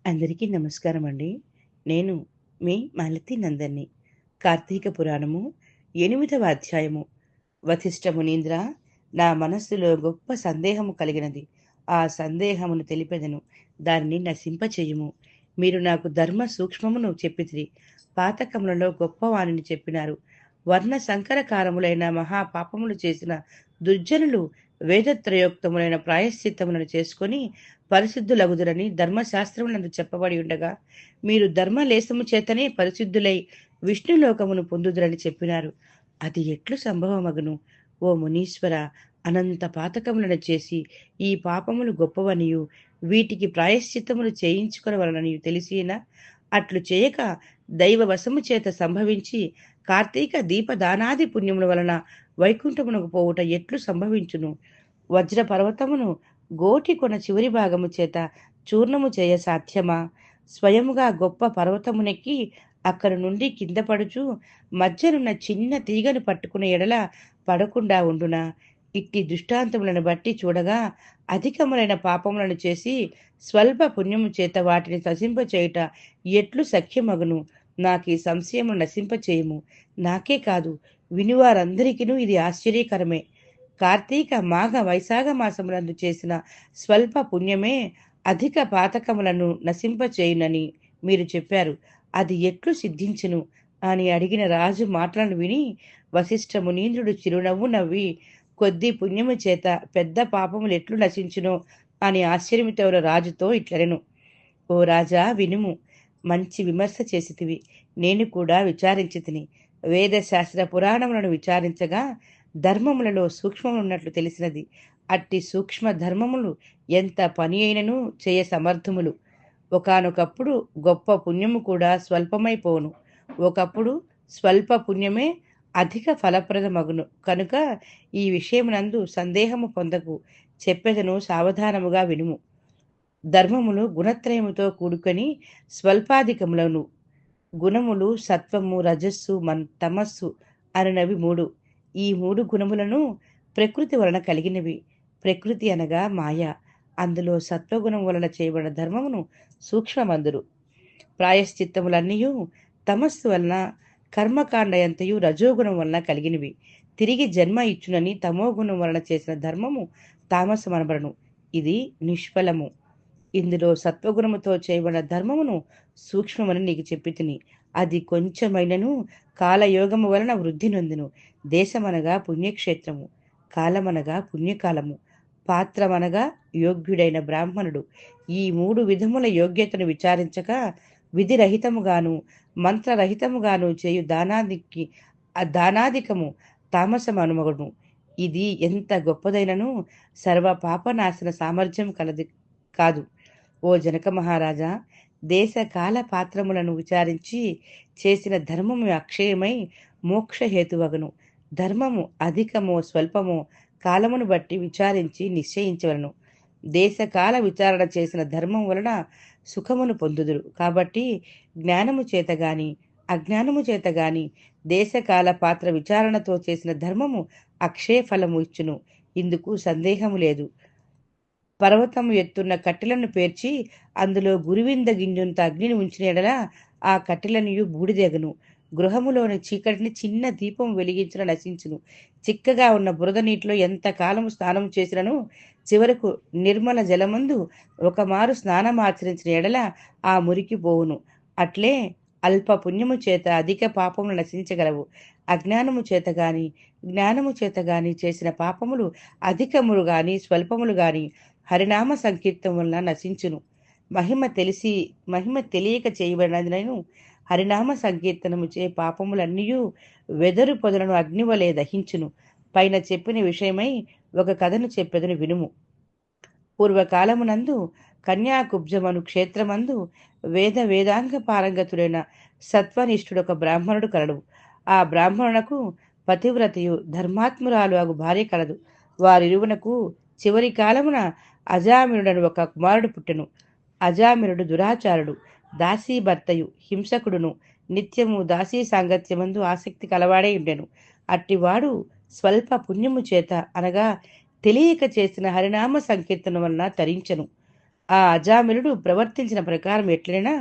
అందరికీ నమస్కారం అండి. నేను మీ మాలతి నందన్ని. కార్తీక పురాణము 8వ అధ్యాయము. వశిష్ఠ మునీంద్ర, నా మనస్సులో గొప్ప సందేహము కలిగినది. ఆ సందేహమును తెలిపెదను. దానిని నశింపచేయుము. మీరు నాకు ధర్మ సూక్ష్మమును చెప్పితిరి. పాతకములలో గొప్పవానిని చెప్పినారు. వర్ణ సంకరకారములైన మహాపాపములు చేసిన దుర్జనులు వేదత్రయోక్తములైన ప్రాయశ్చిత్తములను చేసుకొని పరిశుద్ధులగుదురని ధర్మశాస్త్రములందు చెప్పబడి ఉండగా, మీరు ధర్మలేశము చేతనే పరిశుద్ధులై విష్ణులోకమును పొందుదురని చెప్పినారు. అది ఎట్లు సంభవమగును? ఓ మునీశ్వర, అనంత పాతకములను చేసి ఈ పాపములు గొప్పవనియు వీటికి ప్రాయశ్చిత్తములు చేయించుకొనవలననియు తెలిసినా అట్లు చేయక దైవ వశము చేత సంభవించి కార్తీక దీపదానాది పుణ్యముల వలన వైకుంఠమునకు పోవుట ఎట్లు సంభవించును? వజ్ర పర్వతమును గోటి కొన చివరి భాగము చేత చూర్ణము చేయ సాధ్యమా? స్వయముగా గొప్ప పర్వతమునెక్కి అక్కడి నుండి కింద పడుచు మధ్యనున్న చిన్న తీగను పట్టుకునే ఎడల పడకుండా ఉండునా? ఇట్టి దృష్టాంతములను బట్టి చూడగా అధికములైన పాపములను చేసి స్వల్ప పుణ్యము చేత వాటిని నశింపచేయుట ఎట్లు సఖ్యమగును? నాకు ఈ సంశయము నశింపచేయుము. నాకే కాదు, వినువారందరికీ ఇది ఆశ్చర్యకరమే. కార్తీక మాఘ వైశాఖ మాసములందు చేసిన స్వల్ప పుణ్యమే అధిక పాతకములను నశింపచేయునని మీరు చెప్పారు. అది ఎట్లు సిద్ధించును అని అడిగిన రాజు మాటలను విని వశిష్ఠ మునీంద్రుడు చిరునవ్వు నవ్వి, కొద్ది పుణ్యము చేత పెద్ద పాపములు ఎట్లు నశించునో అని ఆశ్చర్యముతో రాజుతో ఇట్లనెను. ఓ రాజా, వినుము. మంచి విమర్శ చేసితివి. నేను కూడా విచారించితిని. వేదశాస్త్ర పురాణములను విచారించగా ధర్మములలో సూక్ష్మమున్నట్లు తెలిసినది. అట్టి సూక్ష్మ ధర్మములు ఎంత పని అయినను చేయ సమర్థములు. ఒకానొకప్పుడు గొప్ప పుణ్యము కూడా స్వల్పమైపోవును. ఒకప్పుడు స్వల్ప పుణ్యమే అధిక ఫలప్రదమగును. కనుక ఈ విషయమునందు సందేహము పొందకు. చెప్పెదను, సావధానముగా వినుము. ధర్మములు గుణత్రయముతో కూడుకొని స్వల్పాధికములను. గుణములు సత్వము, రజస్సు, తమస్సు అనునవి మూడు. ఈ మూడు గుణములను ప్రకృతి వలన కలిగినవి. ప్రకృతి అనగా మాయ. అందులో సత్వగుణం వలన చేయబడిన ధర్మమును సూక్ష్మమందురు. ప్రాయశ్చిత్తములన్నీ తమస్సు వలన, కర్మకాండయంతయు రజోగుణం వలన కలిగినవి. తిరిగి జన్మ ఇచ్చునని తమోగుణం వలన చేసిన ధర్మము తామసమనబడను. ఇది నిష్ఫలము. ఇందులో సత్వగుణముతో చేయబడిన ధర్మమును సూక్ష్మమని నీకు చెప్పితిని. అది కొంచెమైనను కాలయోగము వలన వృద్ధి నొందును. దేశమనగా పుణ్యక్షేత్రము, కాలమనగా పుణ్యకాలము, పాత్రమనగా యోగ్యుడైన బ్రాహ్మణుడు. ఈ మూడు విధముల యోగ్యతను విచారించక విధిరహితముగాను మంత్రరహితముగాను చేయు దానాధికము తామసమనుమగును. ఇది ఎంత గొప్పదైనను సర్వ పాపనాశన సామర్థ్యం కలది కాదు. ఓ జనక మహారాజా, దేశ కాల పాత్రములను విచారించి చేసిన ధర్మము అక్షయమై మోక్షహేతువగును. ధర్మము అధికమో స్వల్పమో కాలమును బట్టి విచారించి నిశ్చయించవలను. దేశకాల విచారణ చేసిన ధర్మం వలన సుఖమును పొందుదురు. కాబట్టి జ్ఞానము చేత గాని అజ్ఞానము చేత గాని దేశకాల పాత్ర విచారణతో చేసిన ధర్మము అక్షయ ఫలము ఇచ్చును. ఇందుకు సందేహము లేదు. పర్వతము ఎత్తున్న కట్టెలను పేర్చి అందులో గురువింద గింజంత అగ్నిని ఉంచిన ఎడల ఆ కట్టెలనియు బూడిదెగను. గృహములోని చీకటిని చిన్న దీపం వెలిగించిన నశించును. చిక్కగా ఉన్న బురద నీటిలో ఎంత కాలము స్నానం చేసినను చివరకు నిర్మల జలమందు ఒకమారు స్నానమాచరించిన ఎడల ఆ మురికి పోవును. అట్లే అల్ప పుణ్యము చేత అధిక పాపములు నశించగలవు. అజ్ఞానము చేత గాని జ్ఞానము చేత గాని చేసిన పాపములు అధికములు గాని స్వల్పములు గాని హరినామ సంకీర్తం వలన నశించును. మహిమ తెలియక చేయబడినను హరినామ సంకీర్తనము చే పాపములన్నీయు వెదరు పొదలను అగ్నివలే దహించును. పైన చెప్పిన విషయమై ఒక కథను చెప్పెదను, వినుము. పూర్వకాలమునందు కన్యాకుబ్జమను క్షేత్రమందు వేదాంగ పారంగతుడైన సత్వనిష్ఠుడొక బ్రాహ్మణుడు కలడు. ఆ బ్రాహ్మణునకు పతివ్రతయు ధర్మాత్మురాలు అగు భార్య కలదు. వారిరువునకు చివరి కాలమున అజామినుడను ఒక కుమారుడు పుట్టెను. అజామినుడు దురాచారుడు, దాసీ భర్తయు, హింసకుడును, నిత్యము దాసీ సాంగత్యమందు ఆసక్తి కలవాడై ఉండెను. అట్టివాడు స్వల్ప పుణ్యము చేత అనగా తెలియక చేసిన హరినామ సంకీర్తన వలన తరించెను. ఆ అజామిలుడు ప్రవర్తించిన ప్రకారం ఎట్లైనా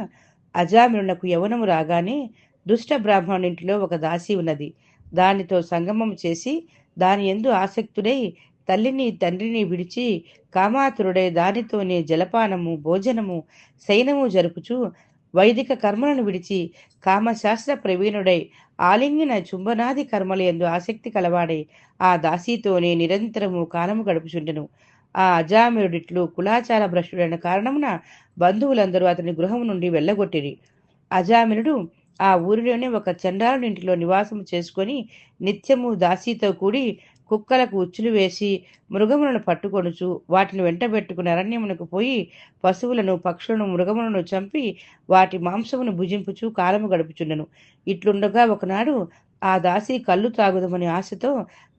అజామిలునకు యవ్వనము రాగానే దుష్ట బ్రాహ్మణునింటిలో ఒక దాసి ఉన్నది. దానితో సంగమం చేసి దాని యందు ఆసక్తుడై తల్లిని తండ్రిని విడిచి కామాతురుడై దానితోనే జలపానము భోజనము శయనము జరుపుచు వైదిక కర్మలను విడిచి కామశాస్త్ర ప్రవీణుడై ఆలింగిన చుంబనాది కర్మల యందు ఆసక్తి కలవాడై ఆ దాసీతోనే నిరంతరము కాలము గడుపుచుండెను. ఆ అజామిరుడిట్లు కులాచార భ్రష్టుడైన కారణమున బంధువులందరూ అతని గృహం నుండి వెళ్ళగొట్టిరి. అజామినుడు ఆ ఊరిలోనే ఒక చండాలునింటిలో నివాసం చేసుకొని నిత్యము దాసీతో కూడి కుక్కలకు ఉచ్చులు వేసి మృగములను పట్టుకొనుచు వాటిని వెంటబెట్టుకుని అరణ్యమునకు పోయి పశువులను పక్షులను మృగములను చంపి వాటి మాంసమును భుజింపుచు కాలము గడుపుచుండెను. ఇట్లుండగా ఒకనాడు ఆ దాసి కళ్ళు తాగుదమని ఆశతో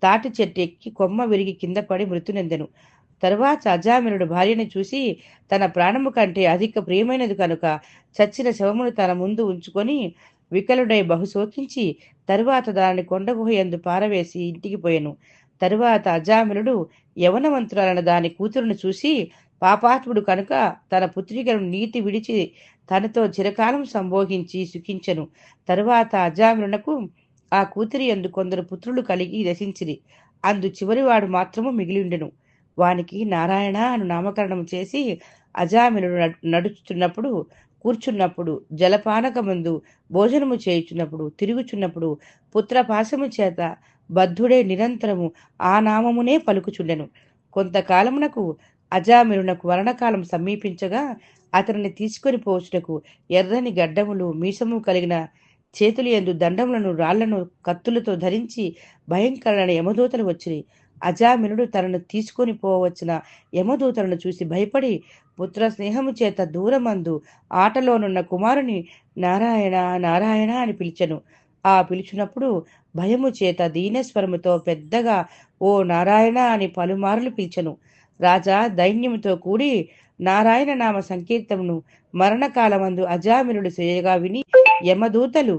తాటి చెట్టు ఎక్కి కొమ్మ విరిగి కింద పడి మృతునెందెను. తరువాత అజామినుడు భార్యను చూసి తన ప్రాణము కంటే అధిక ప్రియమైనది కనుక చచ్చిన శవమును తన ముందు ఉంచుకొని వికలుడై బహుశోకించి తరువాత దానిని కొండగుహ యందు పారవేసి ఇంటికి పోయెను. తరువాత అజామినుడు యవనవంతురాలైన దాని కూతురును చూసి పాపాత్ముడు కనుక తన పుత్రికను నీతి విడిచి తనతో చిరకాలం సంభోగించి సుఖించెను. తరువాత అజామినునకు ఆ కూతురి యందు కొందరు పుత్రులు కలిగి దశించిరి. అందు చివరివాడు మాత్రము మిగిలిండెను. వానికి నారాయణ అను నామకరణం చేసి అజామినుడు నడుచుచున్నప్పుడు కూర్చున్నప్పుడు జలపానకమందు భోజనము చేయుచున్నప్పుడు తిరుగుచున్నప్పుడు పుత్రపాశము చేత బద్ధుడే నిరంతరము ఆ నామమునే పలుకుచుండెను. కొంతకాలమునకు అజామినునకు మరణకాలం సమీపించగా అతనిని తీసుకొని పోవచ్చుటకు ఎర్రని గడ్డములు మీసము కలిగిన చేతులు యందు దండములను రాళ్లను కత్తులతో ధరించి భయంకరమైన యమదూతలు వచ్చిరి. అజామినుడు తనను తీసుకొని పోవచ్చిన యమదూతలను చూసి భయపడి పుత్ర స్నేహము చేత దూరమందు ఆటలోనున్న కుమారుని నారాయణ నారాయణ అని పిలిచెను. ఆ పిలుచున్నప్పుడు భయము చేత దీనస్వరముతో పెద్దగా ఓ నారాయణ అని పలుమార్లు పిలిచెను. రాజా దైన్యముతో కూడి నారాయణ నామ సంకీర్తమును మరణకాలమందు అజామినుడు చేయగా విని యమదూతలు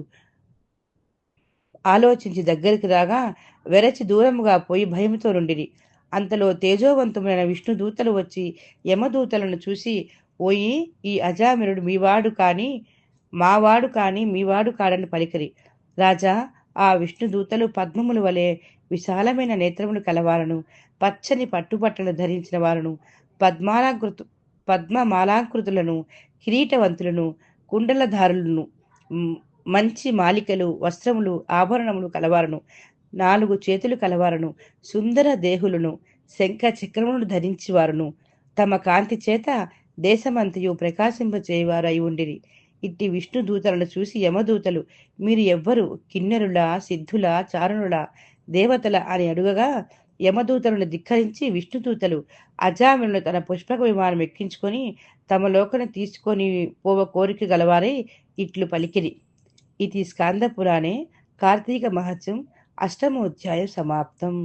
ఆలోచించి దగ్గరికి రాగా వెరచి దూరముగా పోయి భయముతో నుండిరి. అంతలో తేజోవంతమైన విష్ణుదూతలు వచ్చి యమదూతలను చూసి, ఓయి ఈ అజామినుడు మీవాడు కాని మావాడు కాని మీవాడు కాడని పలికిరి. రాజా, ఆ విష్ణుదూతలు పద్మముల వలె విశాలమైన నేత్రములు కలవారను పచ్చని పట్టుబట్టలు ధరించిన వారును పద్మాలంకృతు పద్మమాలాంకృతులను కిరీటవంతులను కుండలధారులను మంచి మాలికలు వస్త్రములు ఆభరణములు కలవారను 4 చేతులు కలవారను సుందర దేహులను శంఖ చక్రములను ధరించివారును తమ కాంతి చేత దేశమంతయు ప్రకాశింపచేయువారు అయి ఉండిరి. ఇట్టి విష్ణు దూతలను చూసి యమదూతలు మీరు ఎవ్వరు కిన్నెరుల సిద్ధుల చారుణుల దేవతల అని అడుగగా యమదూతలను ధిక్కరించి విష్ణుదూతలు అజామినులను తన పుష్పక విమానం ఎక్కించుకొని తమ లోకను తీసుకొని పోవ కోరిక గలవారై ఇట్లు పలికిరి. ఇది స్కాంద పురాణే కార్తీక మహత్యం అష్టమోధ్యాయ సమాప్తం.